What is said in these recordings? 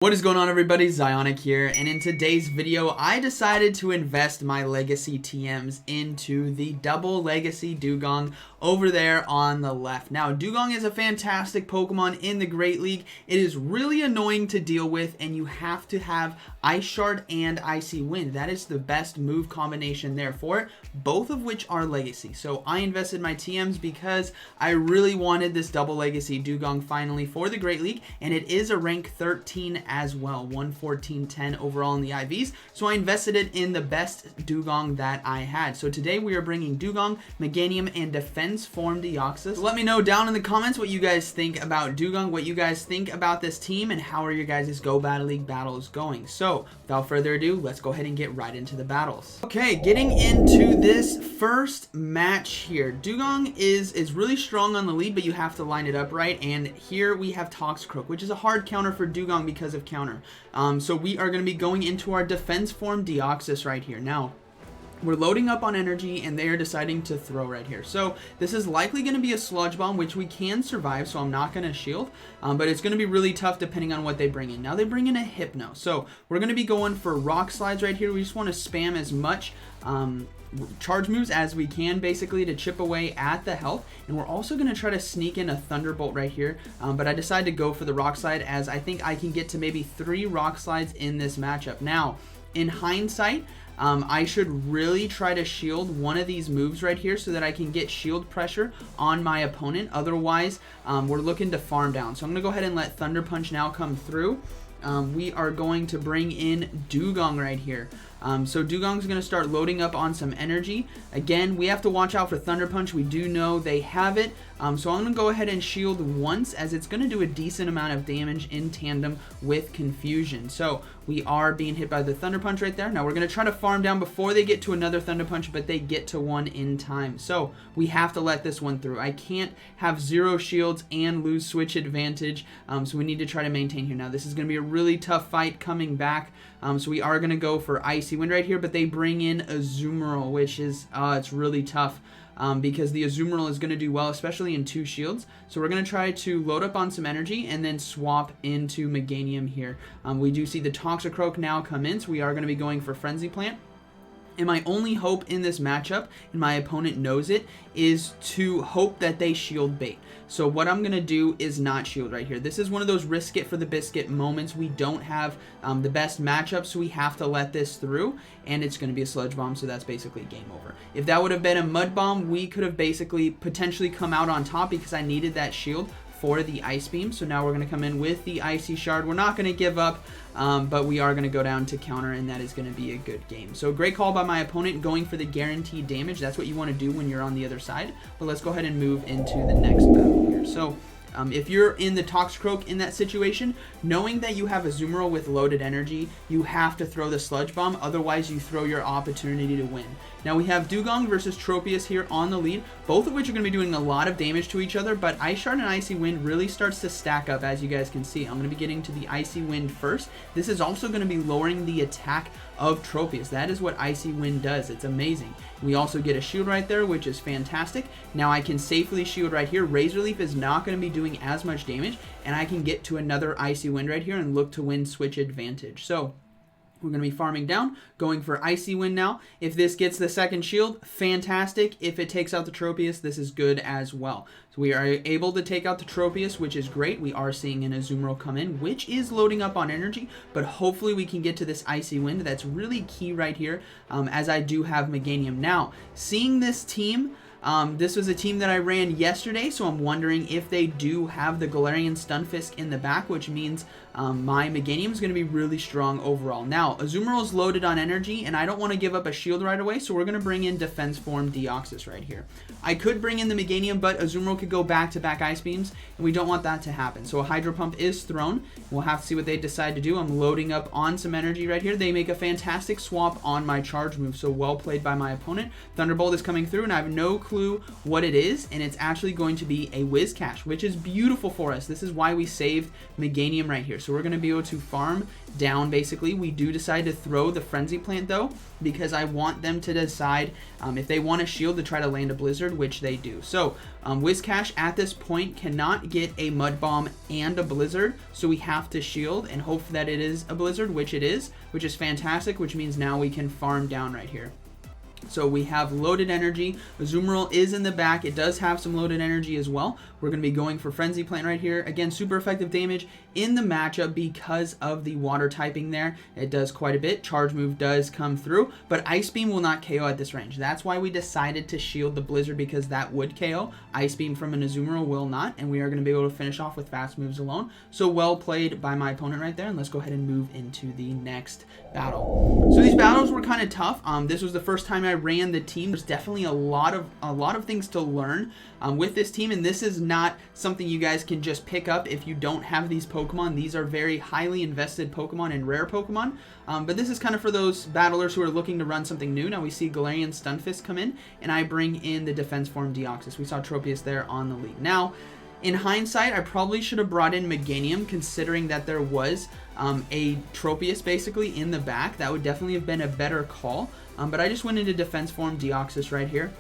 What is going on, everybody? ZyoniK here, and in today's video I decided to invest my legacy TMs into the Double Legacy Dewgong over there on the left. Now, Dewgong is a fantastic Pokemon in the Great League. It is really annoying to deal with, and you have to have Ice Shard and Icy Wind. That is the best move combination there for it, both of which are legacy. So I invested my TMs because I really wanted this Double Legacy Dewgong finally for the Great League, and it is a rank 13 as well, 114.10 overall in the IVs. So I invested it in the best Dewgong that I had. So today we are bringing Dewgong, Meganium, and Defense Form Deoxys. So let me know down in the comments what you guys think about Dewgong, what you guys think about this team, and how are your guys' Go Battle League battles going. So without further ado, let's go ahead and get right into the battles. Okay, getting into this first match here. Dewgong is really strong on the lead, but you have to line it up right. And here we have Toxicroak, which is a hard counter for Dewgong because of counter. So we are going to be going into our Defense Form Deoxys right here. Now, we're loading up on energy, and they are deciding to throw right here. So this is likely going to be a Sludge Bomb, which we can survive, so I'm not going to shield. But it's going to be really tough depending on what they bring in. Now they bring in a Hypno. So we're going to be going for Rock Slides right here. We just want to spam as much charge moves as we can, basically, to chip away at the health. And we're also going to try to sneak in a Thunderbolt right here, but I decided to go for the Rock Slide, as I think I can get to maybe 3 Rock Slides in this matchup. Now, in hindsight, I should really try to shield one of these moves right here so that I can get shield pressure on my opponent. Otherwise, we're looking to farm down. So I'm going to go ahead and let Thunder Punch now come through. We are going to bring in Dewgong right here. So Dewgong's going to start loading up on some energy. Again, we have to watch out for Thunder Punch. We do know they have it. So I'm going to go ahead and shield once, as it's going to do a decent amount of damage in tandem with Confusion. So we are being hit by the Thunder Punch right there. Now we're going to try to farm down before they get to another Thunder Punch, but they get to one in time. So we have to let this one through. I can't have 0 shields and lose switch advantage. So we need to try to maintain here. Now this is going to be a really tough fight coming back. So we are going to go for Icy Wind right here, but they bring in Azumarill, which is, it's really tough. Because the Azumarill is going to do well, especially in 2 shields. So we're going to try to load up on some energy and then swap into Meganium here. We do see the Toxicroak now come in, so we are going to be going for Frenzy Plant. And my only hope in this matchup, and my opponent knows it, is to hope that they shield bait. So what I'm going to do is not shield right here. This is one of those risk it for the biscuit moments. We don't have the best matchup, so we have to let this through. And it's going to be a Sludge Bomb, so that's basically game over. If that would have been a Mud Bomb, we could have basically potentially come out on top because I needed that shield for the Ice Beam. So now we're going to come in with the Icy Shard. We're not going to give up, but we are going to go down to counter, and that is going to be a good game. So great call by my opponent, going for the guaranteed damage. That's what you want to do when you're on the other side. But let's go ahead and move into the next battle here. So if you're in the Toxicroak in that situation, knowing that you have a Azumarill with loaded energy, you have to throw the Sludge Bomb. Otherwise, you throw your opportunity to win. Now we have Dewgong versus Tropius here on the lead, both of which are going to be doing a lot of damage to each other, but Ice Shard and Icy Wind really starts to stack up, as you guys can see. I'm going to be getting to the Icy Wind first. This is also going to be lowering the attack of Tropius. That is what Icy Wind does. It's amazing. We also get a shield right there, which is fantastic. Now I can safely shield right here. Razor Leaf is not going to be doing as much damage, and I can get to another Icy Wind right here and look to win switch advantage. So we're going to be farming down, going for Icy Wind now. If this gets the second shield, fantastic. If it takes out the Tropius, this is good as well. So we are able to take out the Tropius, which is great. We are seeing an Azumarill come in, which is loading up on energy, but hopefully we can get to this Icy Wind. That's really key right here, as I do have Meganium. Now, seeing this team, this was a team that I ran yesterday, so I'm wondering if they do have the Galarian Stunfisk in the back, which means my Meganium is going to be really strong overall. Now, Azumarill is loaded on energy, and I don't want to give up a shield right away, so we're going to bring in Defense Form Deoxys right here. I could bring in the Meganium, but Azumarill could go back-to-back Ice Beams, and we don't want that to happen. So a Hydro Pump is thrown. We'll have to see what they decide to do. I'm loading up on some energy right here. They make a fantastic swap on my charge move, so well played by my opponent. Thunderbolt is coming through, and I have no clue what it is, and it's actually going to be a Whiscash, which is beautiful for us. This is why we saved Meganium right here. So So we're going to be able to farm down, basically. We do decide to throw the Frenzy Plant, though, because I want them to decide if they want a shield to try to land a Blizzard, which they do. So Whiscash at this point cannot get a Mud Bomb and a Blizzard, so we have to shield and hope that it is a Blizzard, which it is, which is fantastic, which means now we can farm down right here. So we have loaded energy. Azumarill is in the back. It does have some loaded energy as well. We're going to be going for Frenzy Plant right here. Again, super effective damage in the matchup because of the water typing there. It does quite a bit. Charge Move does come through, but Ice Beam will not KO at this range. That's why we decided to shield the Blizzard, because that would KO. Ice Beam from an Azumarill will not, and we are going to be able to finish off with fast moves alone. So well played by my opponent right there, and let's go ahead and move into the next battle. So these battles were kind of tough. This was the first time I ran the team. There's definitely a lot of things to learn with this team, and this is not something you guys can just pick up if you don't have these Pokemon. These are very highly invested Pokemon and rare Pokemon, but this is kind of for those battlers who are looking to run something new. Now we see Galarian Stunfisk come in, and I bring in the defense form Deoxys. We saw Tropius there on the lead. Now, in hindsight, I probably should have brought in Meganium, considering that there was a Tropius basically in the back. That would definitely have been a better call, but I just went into defense form Deoxys right here.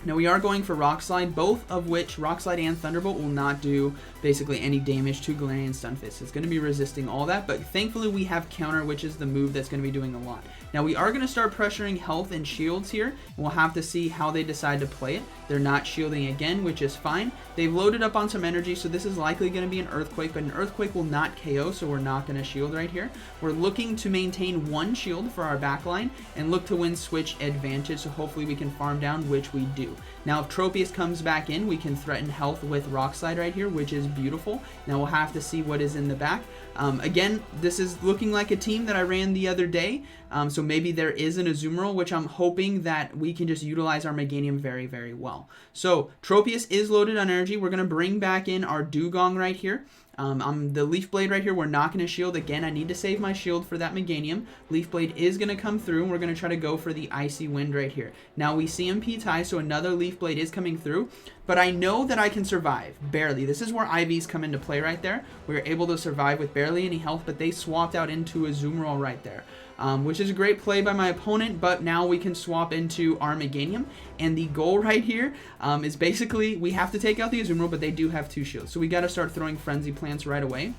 Now we are going for Rock Slide, both of which, Rock Slide and Thunderbolt, will not do basically any damage to Galarian Stunfisk. It's going to be resisting all that, but thankfully we have Counter, which is the move that's going to be doing a lot. Now we are going to start pressuring health and shields here, and we'll have to see how they decide to play it. They're not shielding again, which is fine. They've loaded up on some energy, so this is likely going to be an Earthquake, but an Earthquake will not KO, so we're not going to shield right here. We're looking to maintain one shield for our backline and look to win switch advantage, so hopefully we can farm down, which we do. Now if Tropius comes back in, we can threaten health with Rock Slide right here, which is beautiful. Now we'll have to see what is in the back. Again, this is looking like a team that I ran the other day, so maybe there is an Azumarill, which I'm hoping that we can just utilize our Meganium very, very well. So Tropius is loaded on energy. We're going to bring back in our Dewgong right here. The Leaf Blade right here, we're not going to shield. Again, I need to save my shield for that Meganium. Leaf Blade is going to come through, and we're going to try to go for the Icy Wind right here. Now, we CMP tie, so another Leaf Blade is coming through, but I know that I can survive, barely. This is where IVs come into play right there. We were able to survive with barely any health, but they swapped out into a Azumarill right there. Which is a great play by my opponent, but now we can swap into our Meganium, and the goal right here is basically we have to take out the Azumarill, but they do have 2 shields, so we got to start throwing Frenzy Plants right away.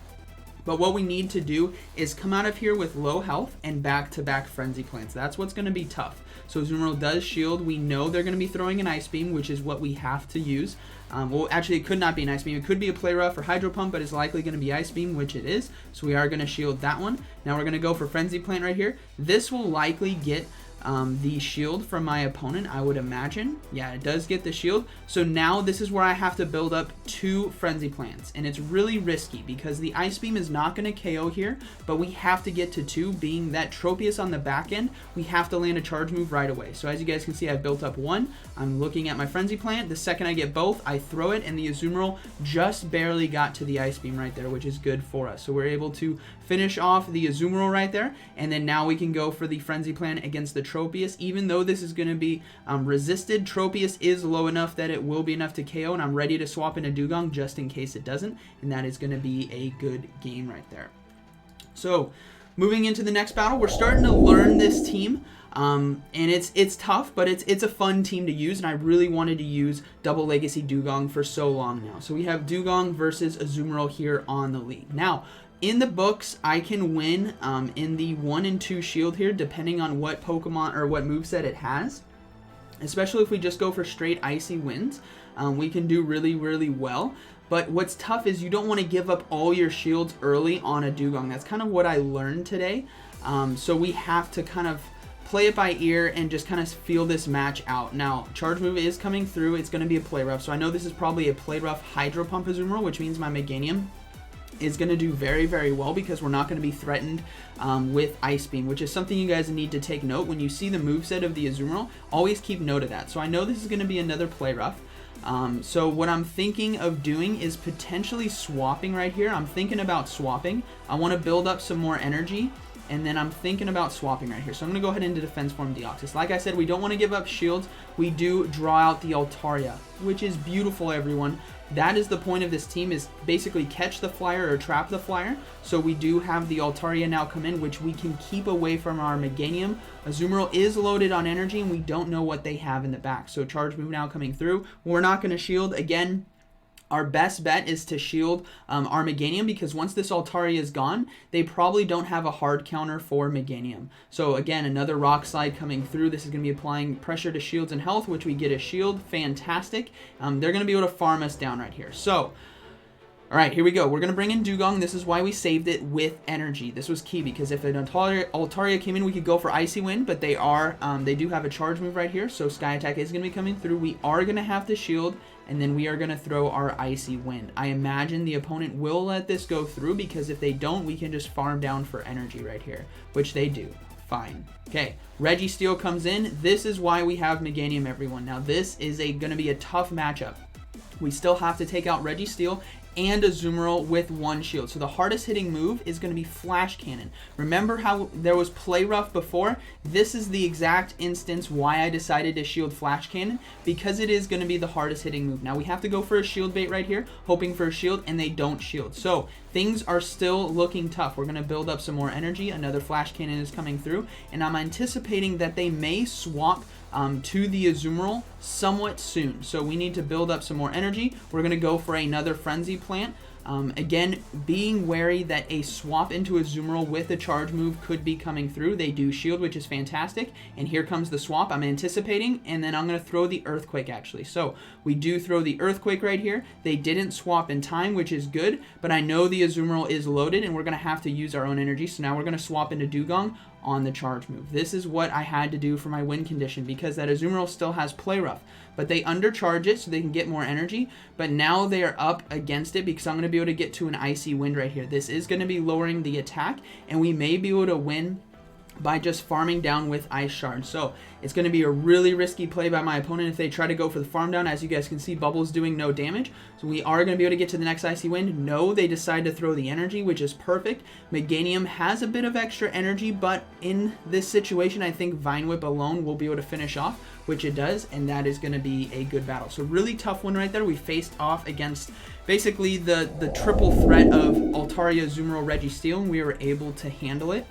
But what we need to do is come out of here with low health and back-to-back Frenzy Plants. That's what's going to be tough. So Azumarill does shield. We know they're going to be throwing an Ice Beam, which is what we have to use. Well, actually, it could not be an Ice Beam. It could be a Play Rough or Hydro Pump, but it's likely going to be Ice Beam, which it is. So we are going to shield that one. Now we're going to go for Frenzy Plant right here. This will likely get the shield from my opponent, I would imagine. Yeah, it does get the shield. So now this is where I have to build up 2 Frenzy Plants, and it's really risky because the Ice Beam is not going to KO here, but we have to get to 2, being that Tropius on the back end. We have to land a charge move right away. So as you guys can see, I've built up 1. I'm looking at my Frenzy Plant. The second I get both, I throw it, and the Azumarill just barely got to the Ice Beam right there, which is good for us. So we're able to finish off the Azumarill right there, and then now we can go for the Frenzy Plant against the Tropius. Even though this is going to be resisted, Tropius is low enough that it will be enough to KO, and I'm ready to swap into Dewgong just in case it doesn't, and that is going to be a good game right there. So moving into the next battle, we're starting to learn this team. And it's tough, but it's a fun team to use, and I really wanted to use Double Legacy Dewgong for so long now. So we have Dewgong versus Azumarill here on the league. Now, in the books, I can win in the 1 and 2 shield here, depending on what Pokemon or what moveset it has. Especially if we just go for straight Icy Winds, we can do really, really well. But what's tough is you don't want to give up all your shields early on a Dewgong. That's kind of what I learned today. So we have to kind of play it by ear and just kind of feel this match out. Now, Charge Move is coming through. It's going to be a Play Rough. So I know this is probably a Play Rough Hydro Pump Azumarill, which means my Meganium is going to do very, very well because we're not going to be threatened with Ice Beam, which is something you guys need to take note. When you see the moveset of the Azumarill, always keep note of that. So I know this is going to be another Play Rough. So what I'm thinking of doing is potentially swapping right here. I'm thinking about swapping. I want to build up some more energy and then I'm thinking about swapping right here. So I'm going to go ahead into Defense Form Deoxys. Like I said, we don't want to give up shields. We do draw out the Altaria, which is beautiful, everyone. That is the point of this team, is basically catch the flyer or trap the flyer. So we do have the Altaria now come in, which we can keep away from our Meganium. Azumarill is loaded on energy, and we don't know what they have in the back. So charge move now coming through. We're not going to shield. Again, our best bet is to shield our Meganium, because once this Altaria is gone, they probably don't have a hard counter for Meganium. So again, another Rock Slide coming through. This is going to be applying pressure to shields and health, which we get a shield. Fantastic. They're going to be able to farm us down right here. So, all right, here we go. We're going to bring in Dewgong. This is why we saved it with energy. This was key, because if an Altaria came in, we could go for Icy Wind, but they do have a charge move right here, so Sky Attack is going to be coming through. We are going to have to shield, and then we are going to throw our Icy Wind. I imagine the opponent will let this go through, because if they don't, we can just farm down for energy right here, which they do. Fine. Okay, Registeel comes in. This is why we have Meganium, everyone. Now, this is going to be a tough matchup. We still have to take out Registeel and Azumarill with one shield. So the hardest hitting move is going to be Flash Cannon. Remember how there was Play Rough before? This is the exact instance why I decided to shield Flash Cannon, because it is going to be the hardest hitting move. Now we have to go for a shield bait right here, hoping for a shield, and they don't shield. So things are still looking tough. We're going to build up some more energy. Another Flash Cannon is coming through, and I'm anticipating that they may swap to the Azumarill somewhat soon. So we need to build up some more energy. We're going to go for another Frenzy Plant. Again, being wary that a swap into Azumarill with a charge move could be coming through. They do shield, which is fantastic. And here comes the swap I'm anticipating. And then I'm going to throw the Earthquake, actually. So we do throw the Earthquake right here. They didn't swap in time, which is good. But I know the Azumarill is loaded, and we're going to have to use our own energy. So now we're going to swap into Dewgong on the charge move. This is what I had to do for my win condition, because that Azumarill still has Play Rough, but they undercharge it so they can get more energy. But now they are up against it, because I'm going to be able to get to an Icy Wind right here. This is going to be lowering the attack, and we may be able to win by just farming down with Ice Shard. So it's going to be a really risky play by my opponent if they try to go for the farm down. As you guys can see, Bubble's doing no damage. So we are going to be able to get to the next Icy Wind. No, they decide to throw the energy, which is perfect. Meganium has a bit of extra energy, but in this situation, I think Vine Whip alone will be able to finish off, which it does, and that is going to be a good battle. So really tough one right there. We faced off against basically the triple threat of Altaria, Azumarill, Registeel, and we were able to handle it,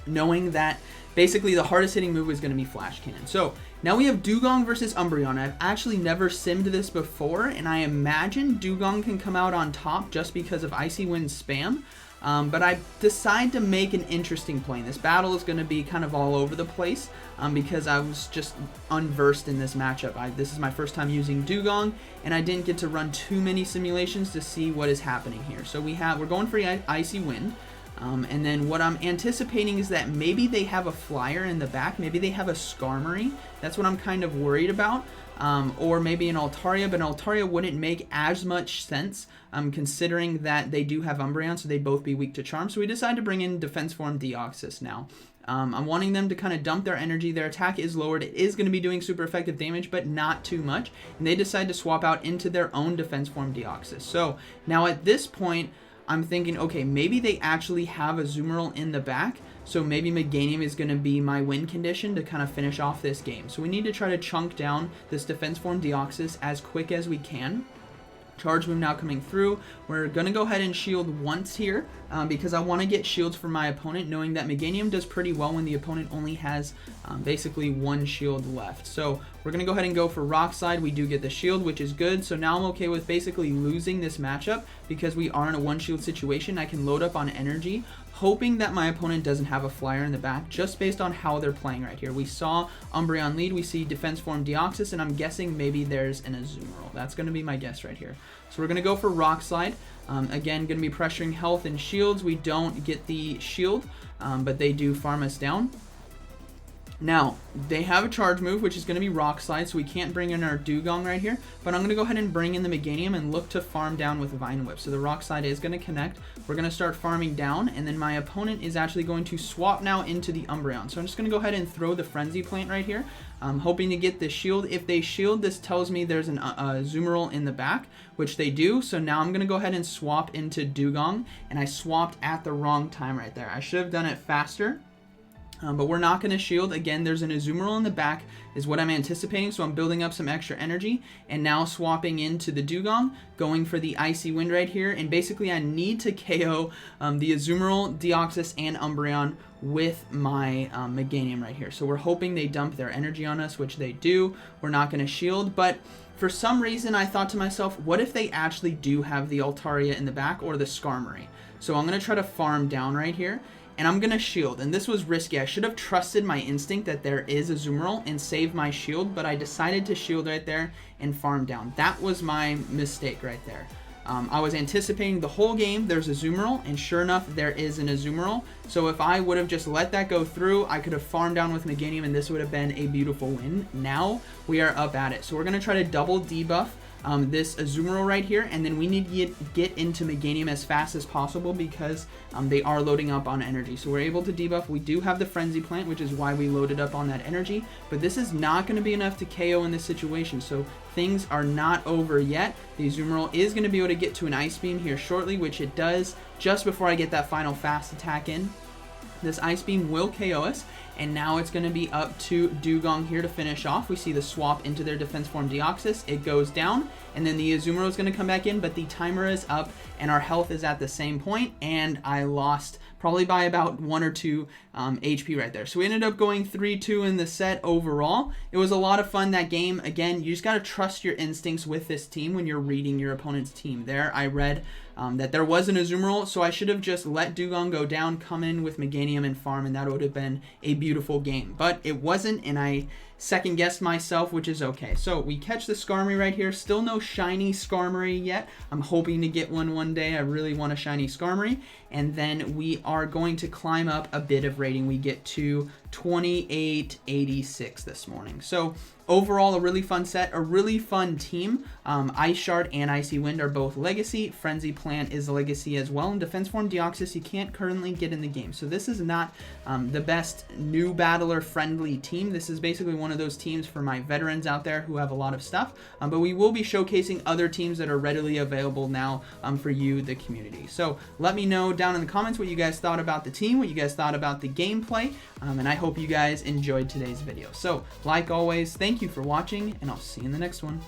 knowing that basically the hardest hitting move is going to be Flash Cannon. So now we have Dewgong versus Umbreon. I've actually never simmed this before, and I imagine Dewgong can come out on top just because of Icy Wind spam. But I decide to make an interesting play. This battle is going to be kind of all over the place because I was just unversed in this matchup. This is my first time using Dewgong, and I didn't get to run too many simulations to see what is happening here. So we're going for Icy Wind. And then what I'm anticipating is that maybe they have a flyer in the back. Maybe they have a Skarmory. That's what I'm kind of worried about. Or maybe an Altaria, but an Altaria wouldn't make as much sense considering that they do have Umbreon, so they'd both be weak to Charm. So we decided to bring in Defense Form Deoxys now. I'm wanting them to kind of dump their energy. Their attack is lowered. It is going to be doing super effective damage, but not too much. And they decide to swap out into their own Defense Form Deoxys. So now at this point, I'm thinking, okay, maybe they actually have a Azumarill in the back, so maybe Meganium is going to be my win condition to kind of finish off this game. So we need to try to chunk down this Defense Form Deoxys as quick as we can. Charge move now coming through. We're going to go ahead and shield once here because I want to get shields for my opponent, knowing that Meganium does pretty well when the opponent only has basically one shield left. So we're going to go ahead and go for Rock Slide. We do get the shield, which is good. So now I'm okay with basically losing this matchup because we are in a one shield situation. I can load up on energy, hoping that my opponent doesn't have a flyer in the back, just based on how they're playing right here. We saw Umbreon lead, we see Defense Form Deoxys, and I'm guessing maybe there's an Azumarill. That's going to be my guess right here. So we're going to go for Rock Slide. Again, going to be pressuring health and shields. We don't get the shield, but they do farm us down. Now, they have a charge move, which is going to be Rock Slide, so we can't bring in our Dewgong right here, but I'm going to go ahead and bring in the Meganium and look to farm down with Vine Whip. So the Rock Slide is going to connect. We're going to start farming down, and then my opponent is actually going to swap now into the Umbreon. So I'm just going to go ahead and throw the Frenzy Plant right here. I'm hoping to get the shield. If they shield, this tells me there's an Azumarill in the back, which they do. So now I'm going to go ahead and swap into Dewgong, and I swapped at the wrong time right there. I should have done it faster. But we're not going to shield. Again, there's an Azumarill in the back is what I'm anticipating, so I'm building up some extra energy, and now swapping into the Dewgong, going for the Icy Wind right here, and basically I need to KO the Azumarill, Deoxys, and Umbreon with my Meganium right here. So we're hoping they dump their energy on us, which they do. We're not going to shield, but for some reason I thought to myself, what if they actually do have the Altaria in the back or the Skarmory? So I'm going to try to farm down right here. And I'm going to shield, and this was risky. I should have trusted my instinct that there is a Azumarill and save my shield, but I decided to shield right there and farm down. That was my mistake right there. I was anticipating the whole game there's a Azumarill, and sure enough, there is an Azumarill. So if I would have just let that go through, I could have farmed down with Meganium, and this would have been a beautiful win. Now we are up at it. So we're going to try to double debuff this Azumarill right here, and then we need to get into Meganium as fast as possible because they are loading up on energy. So we're able to debuff. We do have the Frenzy Plant, which is why we loaded up on that energy, but this is not going to be enough to KO in this situation, so things are not over yet. The Azumarill is going to be able to get to an Ice Beam here shortly, which it does just before I get that final fast attack in. This Ice Beam will KO us, and now it's going to be up to Dewgong here to finish off. We see the swap into their Defense Form Deoxys. It goes down, and then the Azumarill is going to come back in, but the timer is up, and our health is at the same point, and I lost probably by about 1 or 2 HP right there. So we ended up going 3-2 in the set overall. It was a lot of fun, that game. Again, you just got to trust your instincts with this team when you're reading your opponent's team. There, I read that there was an Azumarill, so I should have just let Dewgong go down, come in with Meganium and farm, and that would have been a beautiful game. But it wasn't, and I second-guessed myself, which is okay. So we catch the Skarmory right here. Still no shiny Skarmory yet. I'm hoping to get one day. I really want a shiny Skarmory. And then we are going to climb up a bit of rating. We get to 2886 this morning. So overall, a really fun set, a really fun team. Ice Shard and Icy Wind are both Legacy. Frenzy Plant is Legacy as well. And Defense Form Deoxys you can't currently get in the game. So this is not the best new battler friendly team. This is basically one of those teams for my veterans out there who have a lot of stuff. But we will be showcasing other teams that are readily available now for you, the community. So let me know down in the comments what you guys thought about the team, what you guys thought about the gameplay, and I hope you guys enjoyed today's video. So like always, thank you for watching, and I'll see you in the next one.